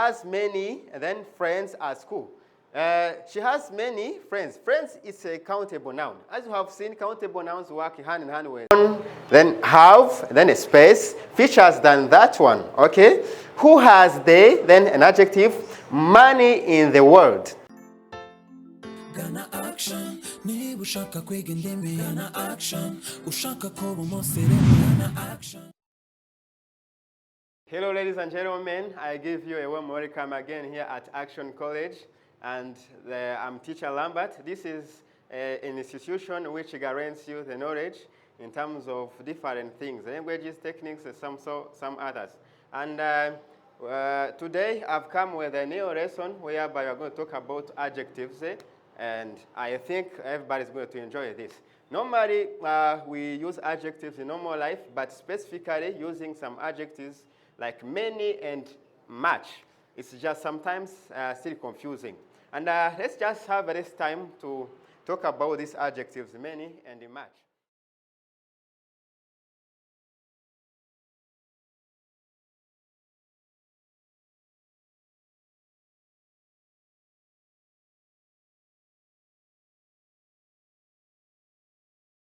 Has many friends at school. She has many friends. Friends is a countable noun. As you have seen, countable nouns work hand in hand with then have, then a space, features than that one. Okay? Who has they, then an adjective, money in the world. Gana action, ni ushaka kwega indimi yana action, ushaka kuba umusirimu yana action. Hello ladies and gentlemen, I give you a warm welcome again here at Action College, and I'm teacher Lambert. This is an institution which guarantees you the knowledge in terms of different things, languages, techniques, and some others. And today I've come with a new lesson whereby we're going to talk about adjectives, and I think everybody's going to enjoy this. Normally, we use adjectives in normal life, but specifically using some adjectives like many and much. It's just sometimes still confusing. And let's just have this time to talk about these adjectives, many and much.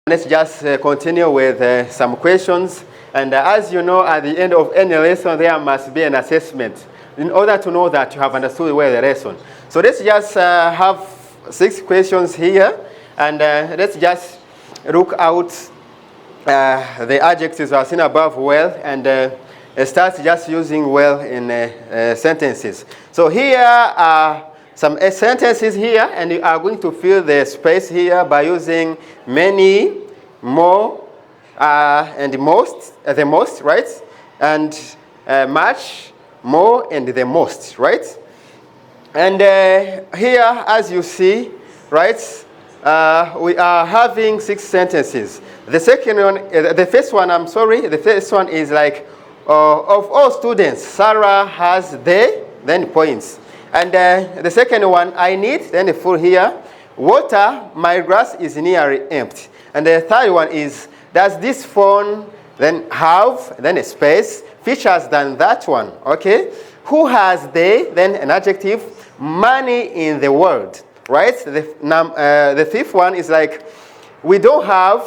Let's just continue with some questions. And as you know, at the end of any lesson, there must be an assessment in order to know that you have understood well the lesson. So let's just have 6 questions here. And let's just look out the adjectives I've seen above well and start just using well in sentences. So here are some sentences here, and you are going to fill the space here by using many, more, and most, the most, right? And much, more, and the most, right? And here, as you see, right, we are having 6 sentences. The second one, the first one is like, of all students, Sarah has the, then points. And the second one, I need, then the full here, water, my grass is nearly empty. And the third one is, does this phone then have, then a space, features than that one, okay? Who has they, then an adjective, money in the world, right? The fifth one is like, we don't have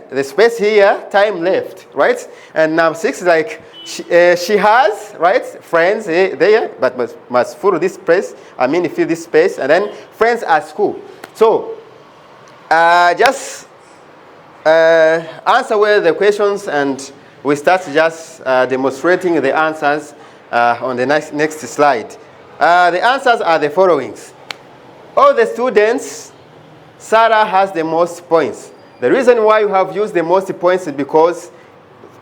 the space here, time left, right? And number 6 is like, she has, right, friends there, but must fill this space, fill this space, and then friends at school. So, just answer well the questions, and we start just demonstrating the answers on the next slide. The answers are the following. All the students, Sarah has the most points. The reason why you have used the most points is because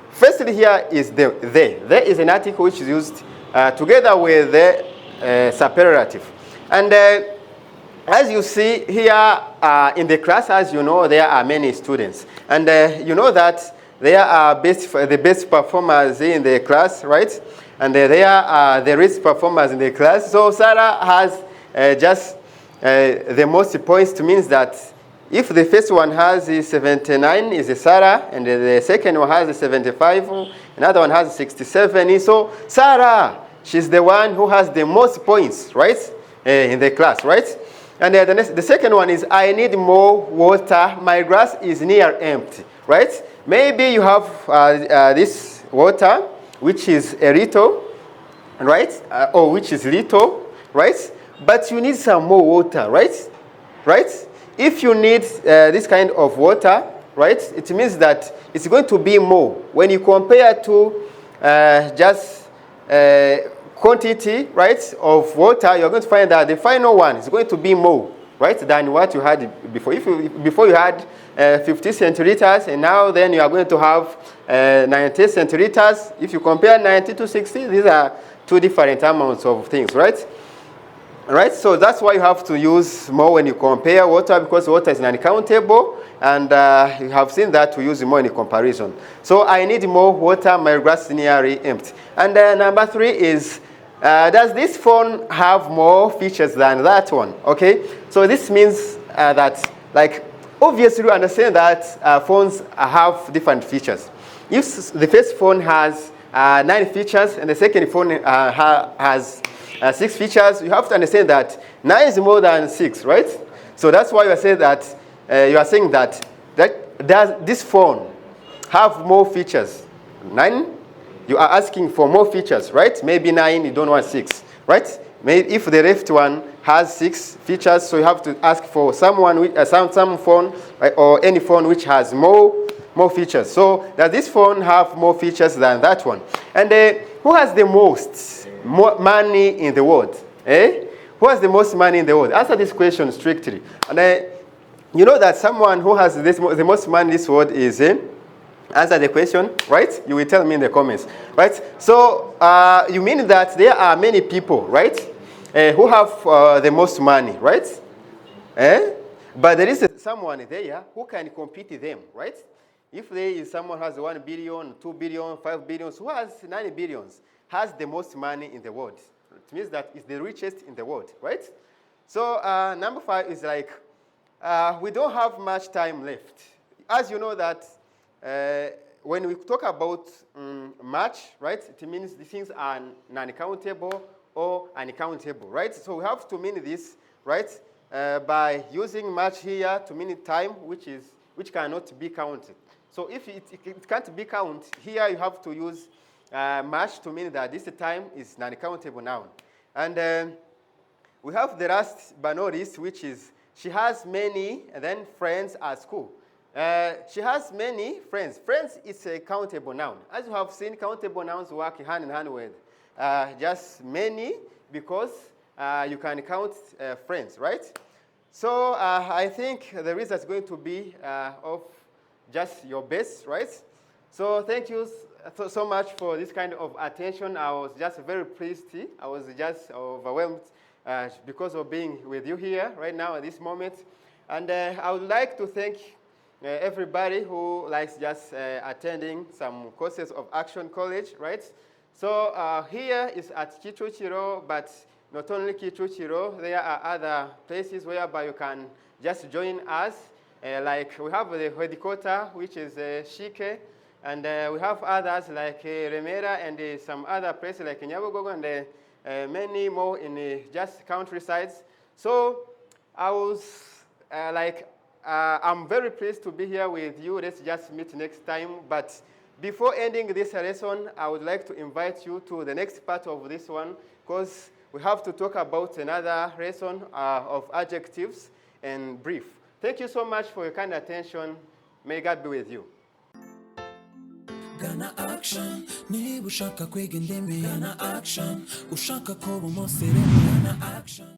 firstly here is the they. There is an article which is used together with the superlative. And as you see here in the class, as you know, there are many students. And you know that there are the best performers in the class, right? And there are the least performers in the class. So Sarah has just the most points, means that if the first one has 79 is Sarah, and the second one has 75, another one has 67. So Sarah, she's the one who has the most points, right, in the class, right? And the second one is, I need more water. My grass is near empty, right? Maybe you have this water, which is a little, right? Or which is little, right? But you need some more water, right? Right? If you need this kind of water, right, it means that it's going to be more. When you compare to just quantity, right, of water, you're going to find that the final one is going to be more, right, than what you had before. Before you had 50 centiliters, and now then you are going to have 90 centiliters. If you compare 90 to 60, these are 2 different amounts of things, right? Right, so that's why you have to use more when you compare water, because water is uncountable, and you have seen that we use more in comparison. So I need more water, my grass is nearly empty. And number 3 is, does this phone have more features than that one? Okay, so this means that, like, obviously you understand that phones have different features. If the first phone has 9 features and the second phone has 6 features, you have to understand that 9 is more than 6, right? So that's why you are saying that does this phone have more features? 9, you are asking for more features, right? Maybe 9, you don't want 6, right? Maybe if the left one has 6 features, so you have to ask for someone with some phone, right, or any phone which has more features. So does this phone have more features than that one? And who has the most money in the world? Who has the most money in the world? Answer this question strictly. And you know that someone who has the most money in this world is, answer the question, right? You will tell me in the comments, right? So you mean that there are many people, right, who have the most money, right? But there is someone there who can compete with them, right? If there is someone who has 1 billion, 2 billion, 5 billion, who has 9 billions, has the most money in the world. It means that it's the richest in the world, right? So number 5 is like, we don't have much time left. As you know that when we talk about much, right, it means the things are non-countable or uncountable, right? So we have to mean this, right, by using much here to mean time, which cannot be counted. So if it can't be counted, here you have to use much to mean that this time is non-countable noun. And we have the last but not least, which is she has many friends at school. She has many friends. Friends is a countable noun. As you have seen, countable nouns work hand in hand with just many, because you can count friends, right? So I think the result is going to be of just your best, right? So thank you so much for this kind of attention. I was just very pleased. I was just overwhelmed because of being with you here right now at this moment. And I would like to thank everybody who likes just attending some courses of Action College, right? So here is at KICUKIRO, but not only KICUKIRO, there are other places whereby you can just join us. Like we have the headquarters, which is CHIC, and we have others like REMERA and some other places like NYABUGOGO and many more in just countrysides. So I was I'm very pleased to be here with you. Let's just meet next time. But before ending this lesson, I would like to invite you to the next part of this one, because we have to talk about another lesson of adjectives and brief. Thank you so much for your kind attention. May God be with you. Gana action, niba ushaka kwiga indimi, gana action, ushaka kuba umusirimu, gana action.